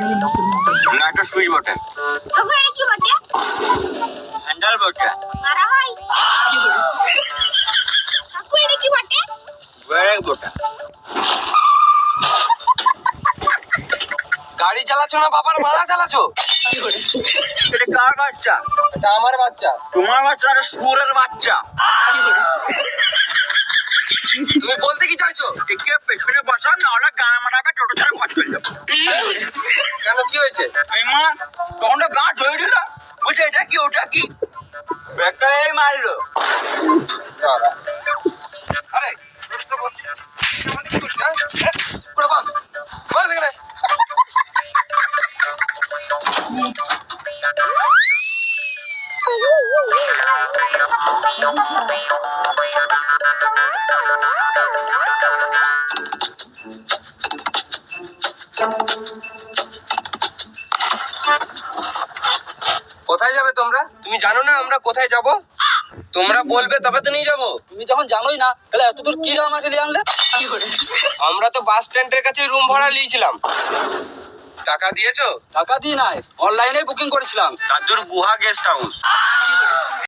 না, একটা সুইচ বটে। ওগো এটা কি বটে? হ্যান্ডেল বটে। মারা হয়। কাকু এটা কি বটে? ব্রেক বটে। গাড়ি চালাচ্ছ না বাবার ভাড়া চালাচ্ছ? এটা কার বাচ্চা? এটা আমার বাচ্চা। তোমার বাচ্চা না, শুয়োরের বাচ্চা। তুমি বলতে কি চাইছো? একে পেছনে বসা, না হলে গান মারাবে, টোটো ছেড়ে ঘর চলে যাবে। কেন, কি হয়েছে? এই মা, তখন তো গা ধরে দিল, বুঝছে এটা কি ওটা কি, ব্রেকটা এই মারলো। আরে বুঝতে পারছি। পুরো বাস বাস এখানে। কোথায় যাবে তোমরা? তুমি জানো না আমরা কোথায় যাব? তোমরা বলবে তবে তো নিয়ে যাবো। তুমি যখন জানোই না তাহলে এত দূর কি আমাকে দিয়ে আনলে? আমরা তো বাস স্ট্যান্ডের কাছে রুম ভাড়া নিয়েছিলাম। টাকা দিয়েছো? টাকা দিয়ে নাই, অনলাইনে বুকিং করেছিলাম। দাদুর গুহা গেস্ট হাউস।